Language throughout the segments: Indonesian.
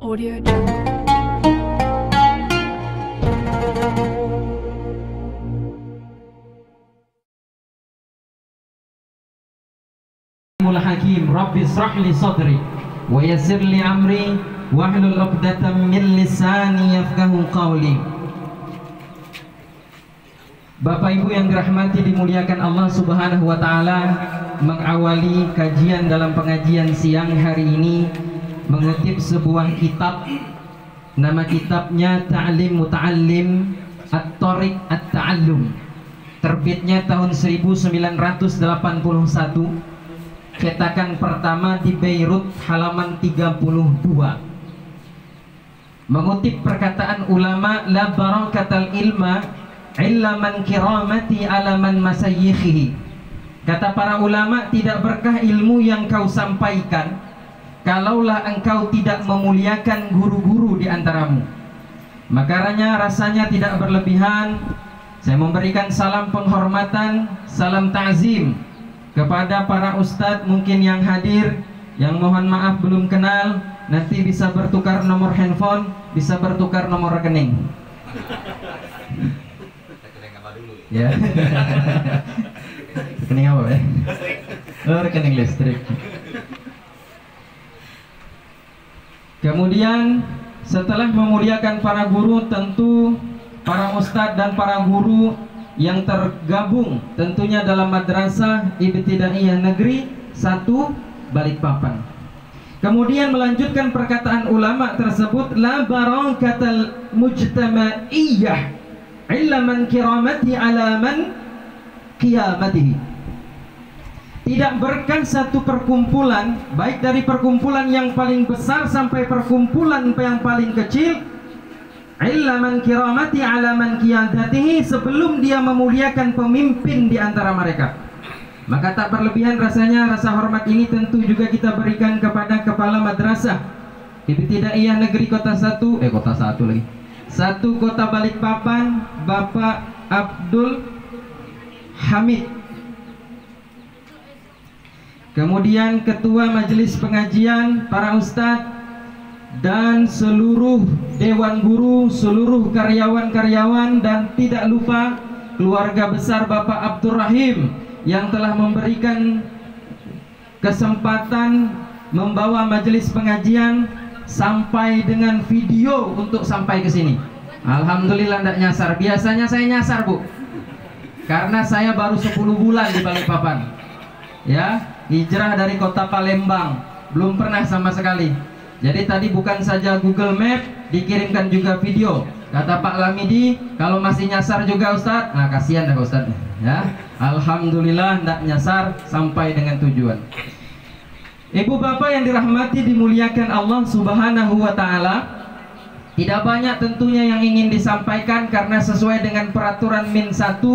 Audio Jungle. Hakim Rabbi israh li sadri wa yassir li amri wahlul 'uqdatam min lisani yafqahu qawli. Bapak Ibu yang dirahmati dimuliakan Allah Subhanahu wa taala, mengawali kajian dalam pengajian siang hari ini mengutip sebuah kitab. Nama kitabnya Ta'lim Muta'allim At-Tariq At-Ta'allum. Terbitnya tahun 1981. Cetakan pertama di Beirut, halaman 32. Mengutip perkataan ulama, la barakatal ilma illa man kiramati ala man masayikhihi. Kata para ulama, tidak berkah ilmu yang kau sampaikan kalaulah engkau tidak memuliakan guru-guru di antaramu. Makanya rasanya tidak berlebihan saya memberikan salam penghormatan, salam ta'zim kepada para ustadz mungkin yang hadir, yang mohon maaf belum kenal, nanti bisa bertukar nomor handphone, bisa bertukar nomor rekening. Ya. Rekening apa ya? Oh, rekening listrik. Kemudian setelah memuliakan para guru, tentu para ustadz dan para guru yang tergabung tentunya dalam Madrasah Ibtidaiyah Negeri 1 Balikpapan. Kemudian melanjutkan perkataan ulama tersebut, la barakatal mujtama'iyyah illa man kiramati ala man qiyamatihi. Tidak berkah satu perkumpulan, baik dari perkumpulan yang paling besar sampai perkumpulan yang paling kecil, illa man kiramati ala man qiyadatihi, sebelum dia memuliakan pemimpin di antara mereka. Maka tak berlebihan rasanya rasa hormat ini tentu juga kita berikan kepada Kepala Madrasah Ibtidaiyah Negeri Kota 1 Kota Balikpapan, Bapak Abdul Hamid. Kemudian Ketua Majelis Pengajian, para ustadz dan seluruh dewan guru, seluruh karyawan-karyawan, dan tidak lupa keluarga besar Bapak Abdul Rahim yang telah memberikan kesempatan membawa majelis pengajian sampai dengan video untuk sampai ke sini. Alhamdulillah tidak nyasar. Biasanya saya nyasar, Bu, karena saya baru 10 bulan di Balikpapan. Ya, hijrah dari kota Palembang, belum pernah sama sekali. Jadi tadi bukan saja Google Map, dikirimkan juga video. Kata Pak Lamidi, kalau masih nyasar juga Ustadz, nah kasihan dah Ustadz ya. Alhamdulillah tidak nyasar sampai dengan tujuan. Ibu bapak yang dirahmati dimuliakan Allah Subhanahu wa taala, tidak banyak tentunya yang ingin disampaikan karena sesuai dengan peraturan Min 1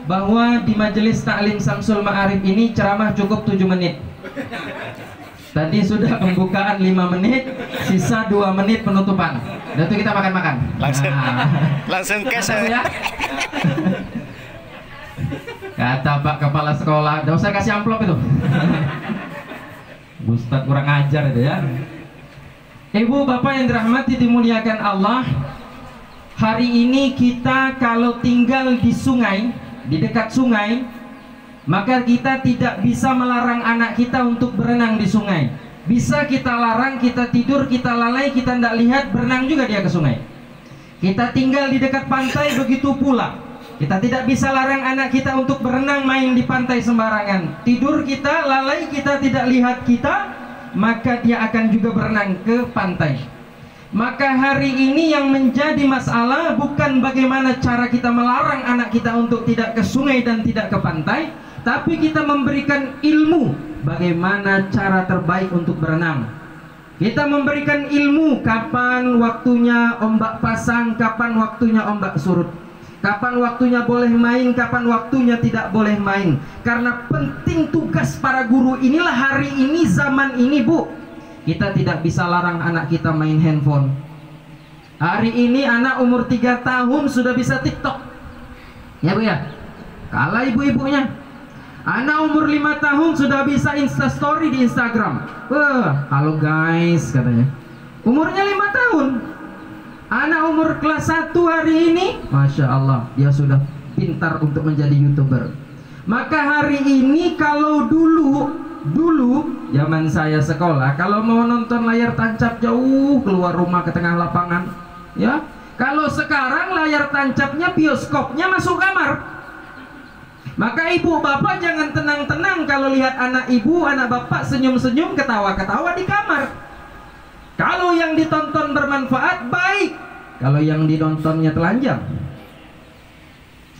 bahwa di Majelis Ta'lim Samsul Ma'arif ini ceramah cukup 7 menit. Tadi sudah pembukaan 5 menit, sisa 2 menit penutupan. Dan itu kita makan-makan. Langsung cash ya. Kata Pak Kepala Sekolah, "Udah usah kasih amplop itu." Ustadz kurang ajar itu ya. Ibu bapak yang dirahmati dimuliakan Allah, hari ini kita kalau tinggal di sungai, di dekat sungai, maka kita tidak bisa melarang anak kita untuk berenang di sungai. Bisa kita larang, kita tidur, kita lalai, kita tidak lihat, berenang juga dia ke sungai. Kita tinggal di dekat pantai, begitu pula kita tidak bisa larang anak kita untuk berenang main di pantai sembarangan. Tidur kita, lalai kita, tidak lihat kita, maka dia akan juga berenang ke pantai. Maka hari ini yang menjadi masalah bukan bagaimana cara kita melarang anak kita untuk tidak ke sungai dan tidak ke pantai, tapi kita memberikan ilmu bagaimana cara terbaik untuk berenang. Kita memberikan ilmu kapan waktunya ombak pasang, kapan waktunya ombak surut, kapan waktunya boleh main, kapan waktunya tidak boleh main. Karena penting tugas para guru inilah hari ini, zaman ini, Bu, kita tidak bisa larang anak kita main handphone. Hari ini anak umur 3 tahun sudah bisa TikTok, ya Bu ya, kalah ibu-ibunya. Anak umur 5 tahun sudah bisa instastory di Instagram. Halo guys, katanya. Umurnya 5 tahun. Anak umur kelas 1 hari ini, Masya Allah, dia sudah pintar untuk menjadi YouTuber. Maka hari ini kalau dulu zaman saya sekolah, kalau mau nonton layar tancap jauh keluar rumah ke tengah lapangan, ya. Kalau sekarang layar tancapnya, bioskopnya masuk kamar. Maka ibu bapak jangan tenang-tenang kalau lihat anak ibu, anak bapak senyum-senyum, ketawa-ketawa di kamar. Kalau yang ditonton bermanfaat, baik. Kalau yang ditontonnya telanjang,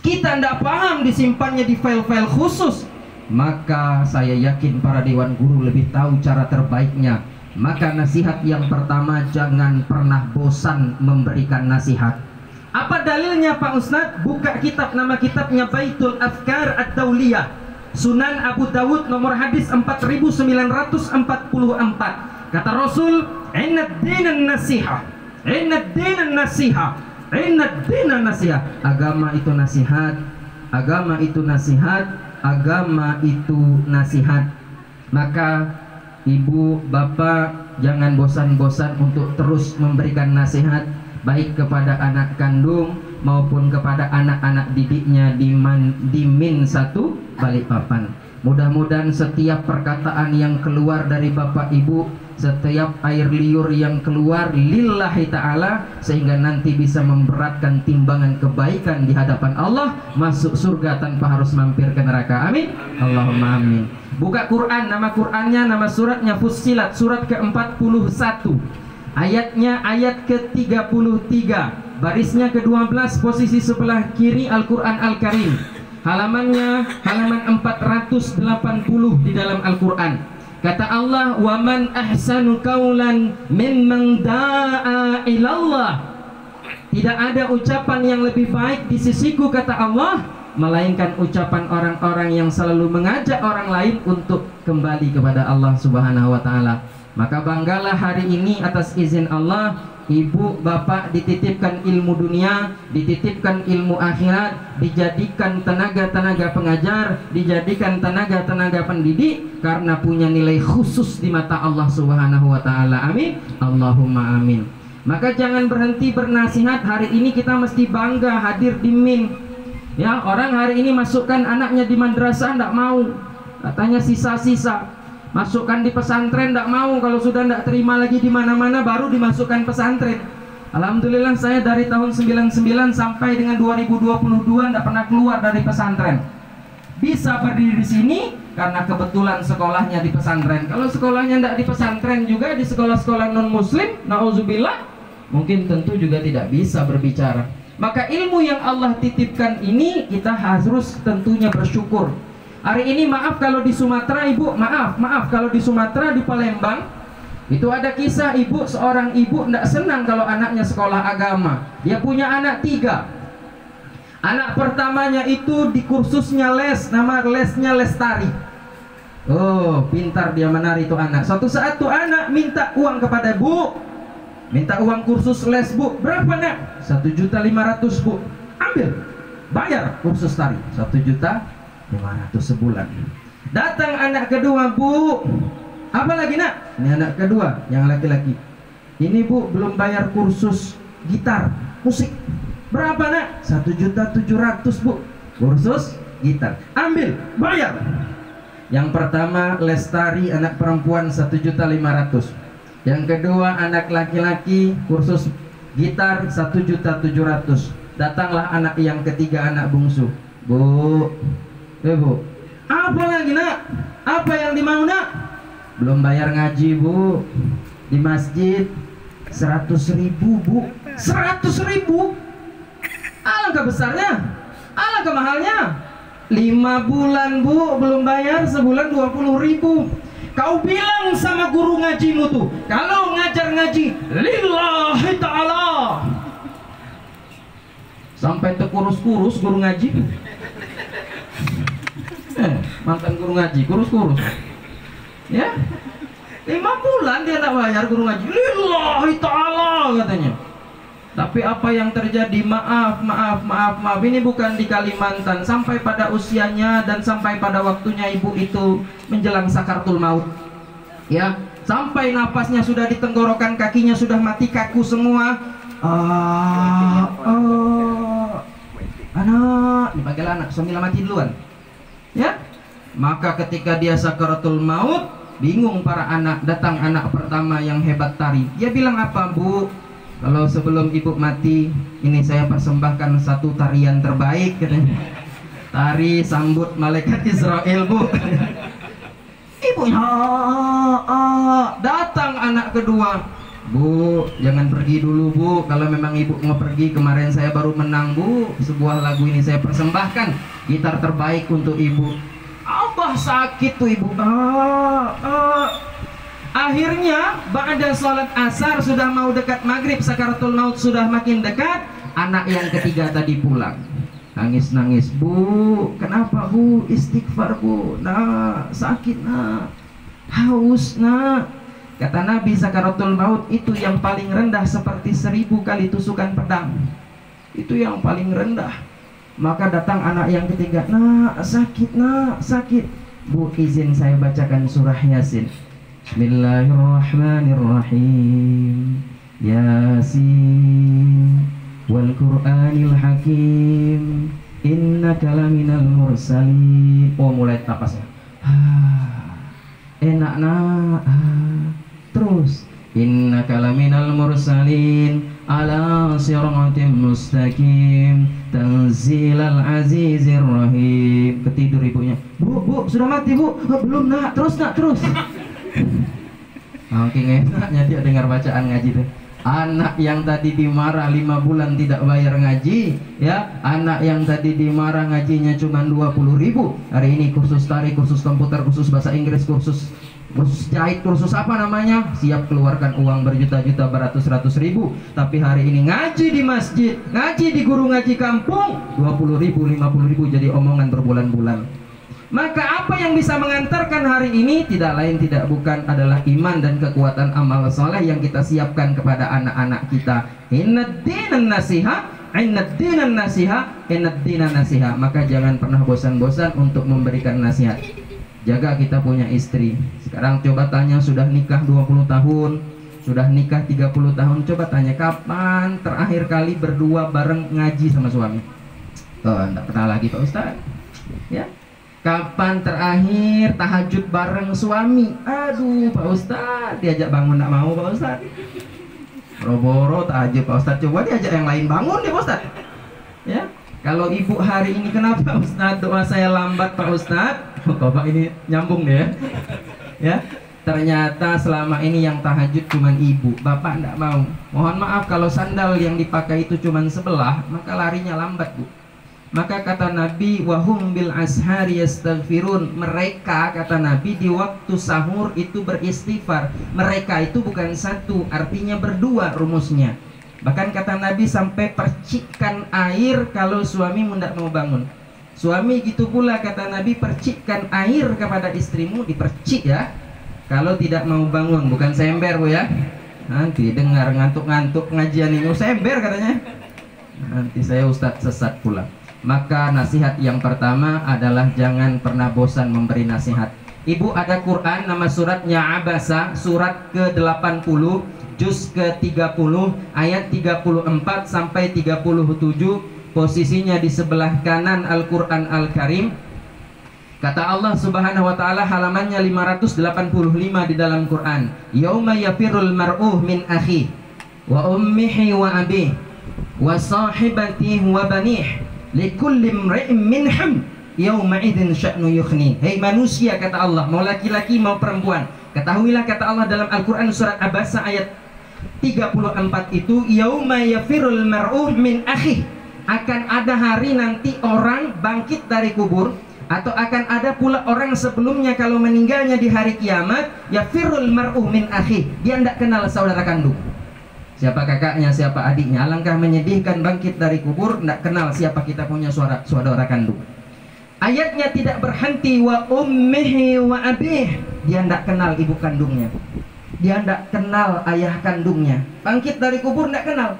kita tidak paham disimpannya di file-file khusus, maka saya yakin para dewan guru lebih tahu cara terbaiknya. Maka nasihat yang pertama, jangan pernah bosan memberikan nasihat. Apa dalilnya Pak Ustadz? Buka kitab, nama kitabnya Baitul Afkar Ad-Dauliyah, Sunan Abu Dawud, nomor hadis 4944. Kata Rasul, "Innad dinan nasihah, innad dinan nasihah, innad dinan nasihah." Agama itu nasihat, agama itu nasihat, agama itu nasihat. Maka ibu, bapak, jangan bosan-bosan untuk terus memberikan nasihat, baik kepada anak kandung maupun kepada anak-anak didiknya di Min 1 Balikpapan. Mudah-mudahan setiap perkataan yang keluar dari bapak ibu, setiap air liur yang keluar lillahi ta'ala, sehingga nanti bisa memberatkan timbangan kebaikan di hadapan Allah, masuk surga tanpa harus mampir ke neraka. Amin, Allahumma amin. Buka Quran, nama Qurannya, nama suratnya Fussilat, surat ke-41, ayatnya ayat ke-33, barisnya ke-12, posisi sebelah kiri Al-Quran Al-Karim, halamannya halaman 480 di dalam Al-Quran. Kata Allah, "Wa man ahsanu qawlan mimman da'a ilallah." Tidak ada ucapan yang lebih baik di sisiku, kata Allah, melainkan ucapan orang-orang yang selalu mengajak orang lain untuk kembali kepada Allah Subhanahu wa ta'ala. Maka banggalah hari ini atas izin Allah, ibu bapak dititipkan ilmu dunia, dititipkan ilmu akhirat, dijadikan tenaga-tenaga pengajar, dijadikan tenaga-tenaga pendidik, karena punya nilai khusus di mata Allah Subhanahu wa ta'ala. Amin, Allahumma amin. Maka jangan berhenti bernasihat. Hari ini kita mesti bangga hadir di Min. Ya, orang hari ini masukkan anaknya di madrasah, tidak mau, katanya sisa-sisa. Masukkan di pesantren, tidak mau, kalau sudah tidak terima lagi di mana-mana baru dimasukkan pesantren. Alhamdulillah saya dari tahun 99 sampai dengan 2022 tidak pernah keluar dari pesantren. Bisa berdiri di sini karena kebetulan sekolahnya di pesantren. Kalau sekolahnya tidak di pesantren juga, di sekolah-sekolah non muslim, na'udzubillah, mungkin tentu juga tidak bisa berbicara. Maka ilmu yang Allah titipkan ini kita harus tentunya bersyukur. Hari ini maaf kalau di Sumatera ibu, maaf kalau di Sumatera, di Palembang, itu ada kisah ibu, seorang ibu tidak senang kalau anaknya sekolah agama. Dia punya anak 3. Anak pertamanya itu di kursusnya les, nama lesnya les tari. Oh, pintar dia menari itu anak. Suatu saat tuh anak minta uang kepada bu, minta uang kursus les bu. Berapa nak? 1.500.000 bu. Ambil, bayar kursus tari 1.500.000 sebulan. Datang anak kedua, bu, apa lagi nak? Ini anak kedua yang laki-laki. Ini bu, belum bayar kursus gitar musik. Berapa nak? 1.700.000 bu, kursus gitar. Ambil, bayar. Yang pertama lestari anak perempuan 1.500.000. Yang kedua anak laki-laki kursus gitar 1.700.000. Datanglah anak yang ketiga, anak bungsu. Bu, bu, apa lagi nak? Apa yang dimau nak? Belum bayar ngaji bu, di masjid 100.000 bu. 100.000? Alangkah besarnya, alangkah mahalnya. 5 bulan bu, belum bayar, sebulan 20.000. Kau bilang sama guru ngajimu tuh, kalau ngajar ngaji lillahi ta'ala, sampai terkurus-kurus guru ngaji. Mantan guru ngaji, kurus-kurus. Ya, 5 bulan dia tak bayar guru ngaji lillahi ta'ala katanya. Tapi apa yang terjadi? Maaf, ini bukan di Kalimantan. Sampai pada usianya dan sampai pada waktunya ibu itu menjelang sakaratul maut, ya, sampai napasnya sudah di tenggorokan, kakinya sudah mati kaku semua. Anak, dipanggil anak, suami mati duluan. Ya, maka ketika dia sakaratul maut, bingung para anak. Datang anak pertama yang hebat tari. Dia bilang, apa Bu? Kalau sebelum ibu mati, ini saya persembahkan satu tarian terbaik, katanya. Tari sambut malaikat Israel, Bu. Ibunya, datang anak kedua. Bu, jangan pergi dulu Bu. Kalau memang ibu mau pergi, kemarin saya baru menang Bu. Sebuah lagu ini saya persembahkan, gitar terbaik untuk ibu. Abah sakit tuh ibu. Akhirnya ba'da sholat asar, sudah mau dekat maghrib, sakaratul maut sudah makin dekat. Anak yang ketiga tadi pulang, nangis-nangis. Bu, kenapa Bu? Istighfar Bu. Nah, sakit nak, haus nak. Kata Nabi, sakaratul maut itu yang paling rendah seperti 1000 kali tusukan pedang. Itu yang paling rendah. Maka datang anak yang ketiga. Nak, sakit nak, sakit. Bu, izin saya bacakan surah Yasin. Bismillahirrahmanirrahim. Yasin wal Qur'anil Hakim, innaka laminal mursalin. Oh, mulai napasnya. Enak nak. Terus, innaka laminal mursalin ala siratim mustaqim tanzilal azizir rahim. Ketidur ibunya. Bu, sudah mati Bu. Belum nak, terus nak, terus. Oke, enaknya dia dengar bacaan ngaji tuh. Anak yang tadi dimarah 5 bulan tidak bayar ngaji, ya. Anak yang tadi dimarah ngajinya cuma 20.000. Hari ini kursus tari, kursus komputer, kursus bahasa Inggris, kursus jahit, kursus apa namanya, siap keluarkan uang berjuta-juta, beratus-ratus ribu. Tapi hari ini ngaji di masjid, ngaji di guru ngaji kampung, 20.000, 50.000 jadi omongan berbulan-bulan. Maka apa yang bisa mengantarkan hari ini tidak lain tidak bukan adalah iman dan kekuatan amal soleh yang kita siapkan kepada anak-anak kita. Innad dinan nasiha, innad dinan nasiha, innad dinan nasiha. Maka jangan pernah bosan-bosan untuk memberikan nasihat. Jaga kita punya istri. Sekarang coba tanya, sudah nikah 20 tahun, sudah nikah 30 tahun, coba tanya kapan terakhir kali berdua bareng ngaji sama suami. Enggak pernah lagi Pak Ustaz. Ya. Kapan terakhir tahajud bareng suami? Aduh Pak Ustaz, diajak bangun enggak mau Pak Ustaz. Boro-boro tahajud Pak Ustaz, coba diajak yang lain bangun deh Pak Ustaz. Ya. Kalau ibu hari ini, kenapa Ustaz doa saya lambat Pak Ustaz? Bapak ini nyambung deh ya. Ya. Ternyata selama ini yang tahajud cuman ibu, bapak enggak mau. Mohon maaf kalau sandal yang dipakai itu cuman sebelah, maka larinya lambat Bu. Maka kata Nabi, wahum bil ashari yastaghfirun. Mereka, kata Nabi, di waktu sahur itu beristighfar. Mereka itu bukan satu, artinya berdua rumusnya. Bahkan kata Nabi sampai percikkan air kalau suami tidak mau bangun. Suami gitu pula kata Nabi, percikkan air kepada istrimu, dipercik ya. Kalau tidak mau bangun, bukan sember Bu ya. Nanti dengar ngantuk-ngantuk ngajian ini, sember katanya. Nanti saya Ustadz sesat pula. Maka nasihat yang pertama adalah jangan pernah bosan memberi nasihat. Ibu, ada Quran nama suratnya Abasa, surat ke-80, juz ke-30, ayat 34 sampai 37. Posisinya di sebelah kanan Al-Quran Al-Karim. Kata Allah Subhanahu wa taala, halamannya 585 di dalam Quran. Yauma yafirul mar'u min akhi wa ummihi wa abihi wa sahibatihi wa banihi likulli imri'in minhum yauma idzin sya'nu yukhni. Hei manusia, kata Allah, mau laki-laki mau perempuan, ketahuilah kata Allah dalam Al-Quran surat Abasa ayat 34 itu, yauma yafirul mar'u min akhi, akan ada hari nanti orang bangkit dari kubur, atau akan ada pula orang sebelumnya kalau meninggalnya di hari kiamat, yafirul mar'u min akhi, dia tidak kenal saudara kandung. Siapa kakaknya, siapa adiknya. Alangkah menyedihkan bangkit dari kubur, tidak kenal siapa kita punya saudara kandung. Ayatnya tidak berhenti, wa ummihi wa abih. Dia tidak kenal ibu kandungnya, dia tidak kenal ayah kandungnya. Bangkit dari kubur tidak kenal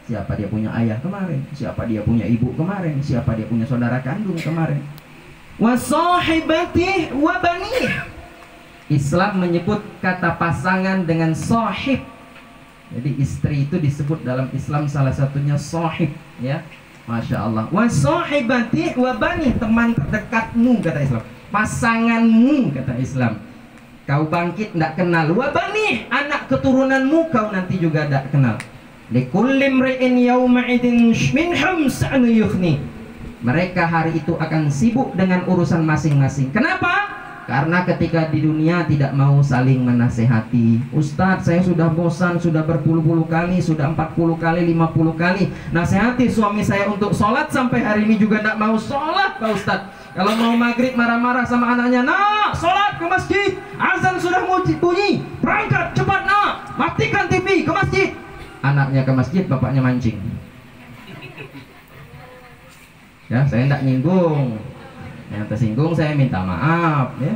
siapa dia punya ayah kemarin, siapa dia punya ibu kemarin, siapa dia punya saudara kandung kemarin. Wa sahibatihi wa banih. Islam menyebut kata pasangan dengan sahib. Jadi istri itu disebut dalam Islam salah satunya sahib, ya. Masya Allah. Wa sahibati wa bani, teman terdekatmu kata Islam. Pasanganmu kata Islam. Kau bangkit tidak kenal. Wa bani, anak keturunanmu kau nanti juga tidak kenal. Likulli imri'in yawma idin minhum sa'nu yukhni. Mereka hari itu akan sibuk dengan urusan masing-masing. Kenapa? Karena ketika di dunia tidak mau saling menasehati. Ustadz, saya sudah bosan, sudah berpuluh-puluh kali, sudah 40 kali, 50 kali nasihati suami saya untuk sholat, sampai hari ini juga tidak mau sholat Pak Ustadz. Kalau mau maghrib marah-marah sama anaknya, nak sholat ke masjid, azan sudah mau bunyi, berangkat cepat nak, matikan TV, ke masjid. Anaknya ke masjid, bapaknya mancing. Ya, saya tidak nyinggung. Yang tersinggung saya minta maaf, ya.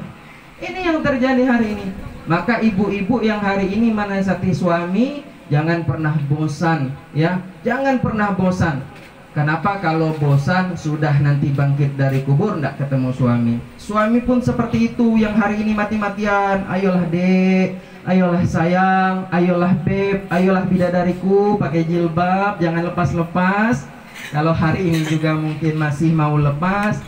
Ini yang terjadi hari ini. Maka ibu-ibu yang hari ini menasihati suami, jangan pernah bosan, ya. Jangan pernah bosan. Kenapa? Kalau bosan sudah nanti bangkit dari kubur tidak ketemu suami. Suami pun seperti itu, yang hari ini mati-matian. Ayolah dek, ayolah sayang, ayolah beb, ayolah bidadariku, pakai jilbab, jangan lepas-lepas. Kalau hari ini juga mungkin masih mau lepas,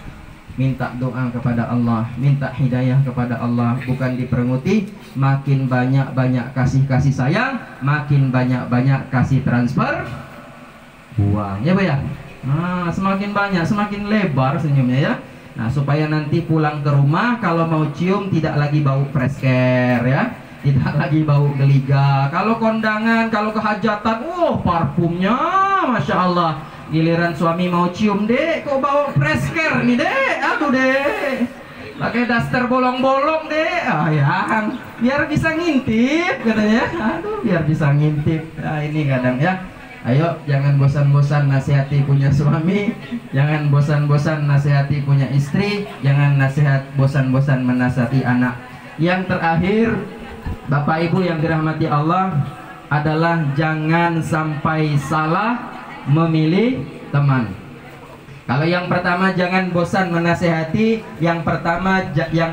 minta doa kepada Allah, minta hidayah kepada Allah, bukan diperenguti. Makin banyak-banyak kasih sayang, makin banyak-banyak kasih transfer uang, ya Bu ya. Nah, semakin banyak, semakin lebar senyumnya ya. Nah, supaya nanti pulang ke rumah kalau mau cium tidak lagi bau fresh care, ya. Tidak lagi bau geliga. Kalau kondangan, kalau kehajatan, parfumnya Masya Allah. Giliran suami mau cium, dek kok bau fresh care nih dek, aduh dek, pakai daster bolong-bolong dek, yang biar bisa ngintip katanya, aduh biar bisa ngintip. Nah ini kadang ya. Ayo jangan bosan-bosan nasihati punya suami, jangan bosan-bosan nasihati punya istri, jangan bosan-bosan menasihati anak. Yang terakhir, Bapak Ibu yang dirahmati Allah, adalah jangan sampai salah memilih teman. Kalau yang pertama jangan bosan menasehati, yang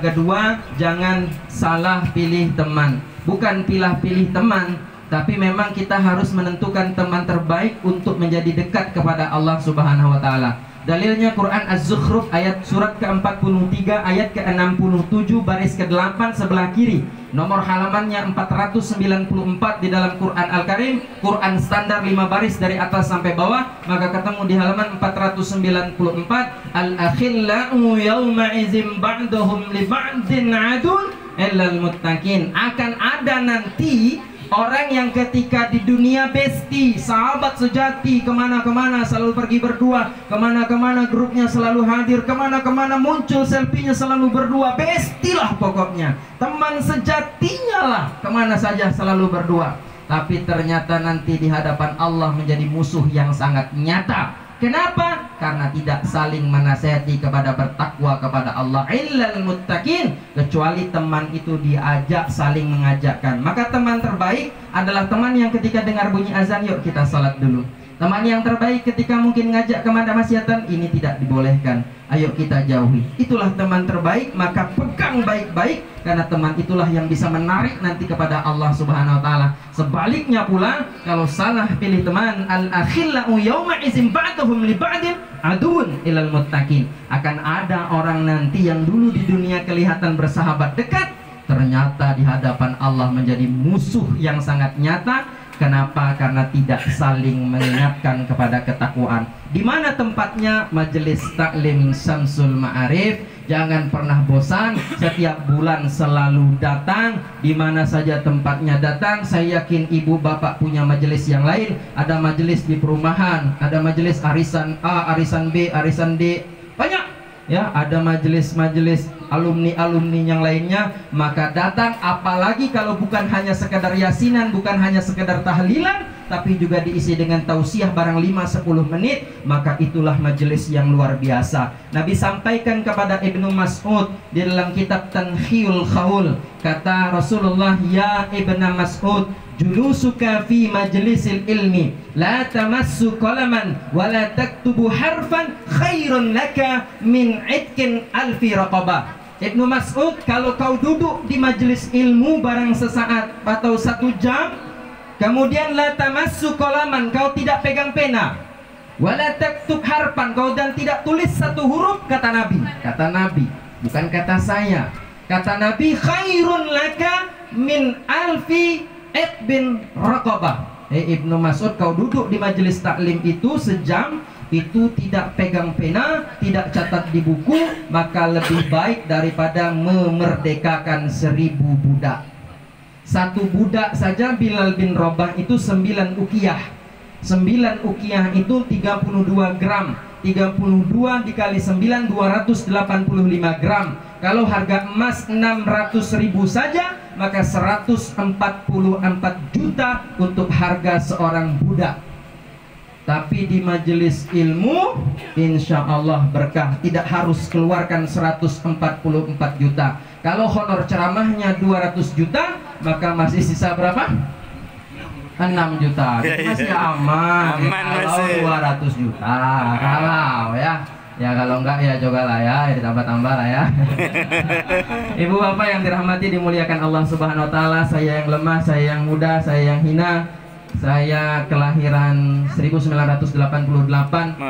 kedua jangan salah pilih teman. Bukan pilih teman, tapi memang kita harus menentukan teman terbaik untuk menjadi dekat kepada Allah Subhanahu wa taala. Dalilnya Quran Az-Zukhruf ayat surat ke-43 ayat ke-67 baris ke-8 sebelah kiri. Nomor halamannya 494 di dalam Quran Al-Karim. Quran standar 5 baris dari atas sampai bawah, maka ketemu di halaman 494. Al-akhillau yawma izin ba'duhum li ba'din adun illal muttaqin. Akan ada nanti orang yang ketika di dunia besti, sahabat sejati, kemana-kemana selalu pergi berdua, kemana-kemana grupnya selalu hadir, kemana-kemana muncul selfie-nya selalu berdua, bestilah pokoknya, teman sejatinya lah, kemana saja selalu berdua. Tapi ternyata nanti di hadapan Allah menjadi musuh yang sangat nyata. Kenapa? Karena tidak saling menasihati kepada bertakwa kepada Allah, illal muttaqin, kecuali teman itu diajak saling mengajakkan. Maka teman terbaik adalah teman yang ketika dengar bunyi azan, yuk kita salat dulu. Teman yang terbaik ketika mungkin ngajak kemana maksiatan, ini tidak dibolehkan, ayo kita jauhi. Itulah teman terbaik, maka pegang baik-baik, karena teman itulah yang bisa menarik nanti kepada Allah Subhanahu wa taala. Sebaliknya pula, kalau salah pilih teman, al-akhillau yawma izin ba'duhum li ba'din adun ilal muttaqin. Akan ada orang nanti yang dulu di dunia kelihatan bersahabat dekat, ternyata di hadapan Allah menjadi musuh yang sangat nyata. Kenapa? Karena tidak saling mengingatkan kepada ketakwaan. Di mana tempatnya? Majelis Taklim Syamsul Ma'arif. Jangan pernah bosan, setiap bulan selalu datang. Di mana saja tempatnya datang. Saya yakin ibu bapak punya majelis yang lain. Ada majelis di perumahan, ada majelis arisan A, arisan B, arisan D, banyak. Ya, ada majelis-majelis alumni-alumni yang lainnya, maka datang. Apalagi kalau bukan hanya sekedar yasinan, bukan hanya sekedar tahlilan, tapi juga diisi dengan tausiah barang 5-10 menit, maka itulah majelis yang luar biasa. Nabi sampaikan kepada Ibnu Mas'ud di dalam kitab Tanhiyul Khawul, kata Rasulullah, ya Ibnu Mas'ud, julusuka fi majlisil ilmi la tamassu qalaman wa la taktubu harfan khairun laka min itkin alfi raqabah. Ibnu Mas'ud, kalau kau duduk di majelis ilmu barang sesaat atau 1 jam, kemudian la tamassu qalaman, kau tidak pegang pena, wala taktub harfan, kau dan tidak tulis 1 huruf, kata Nabi. Kata Nabi, bukan kata saya. Kata Nabi, khairun laka min alfi bin raqabah. Ibnu Mas'ud, kau duduk di majelis taklim itu sejam, itu tidak pegang pena, tidak catat di buku, maka lebih baik daripada memerdekakan 1000 budak. 1 budak saja Bilal bin Rabah itu 9 ukiyah. 9 ukiyah itu 32 gram. 32 dikali 9, 285 gram. Kalau harga emas 600.000 saja, maka 144 juta untuk harga seorang budak. Tapi di majelis ilmu, insya Allah berkah, tidak harus keluarkan 144 juta. Kalau honor ceramahnya 200 juta, maka masih sisa berapa? 6 juta. Masih aman. Kalau 200 juta, kalau ya kalau enggak ya cobalah ya ditambah-tambah lah ya. Ibu bapak yang dirahmati dimuliakan Allah Subhanahu wa taala, saya yang lemah, saya yang muda, saya yang hina. Saya kelahiran 1988,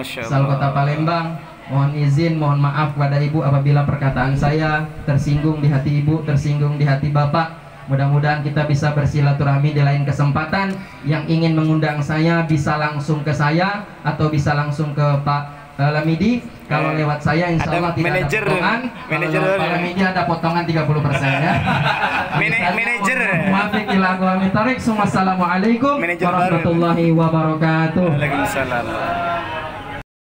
asal kota Palembang. Mohon izin, mohon maaf kepada ibu apabila perkataan saya tersinggung di hati ibu, tersinggung di hati bapak. Mudah-mudahan kita bisa bersilaturahmi di lain kesempatan. Yang ingin mengundang saya bisa langsung ke saya atau bisa langsung ke Pak Lamidi. Kalau lewat saya insya Allah tidak ada potongan. Kalau Pak Lamidi ada potongan 30% ya. Manajer. Wassalamualaikum warahmatullahi wabarakatuh. Waalaikumsalam.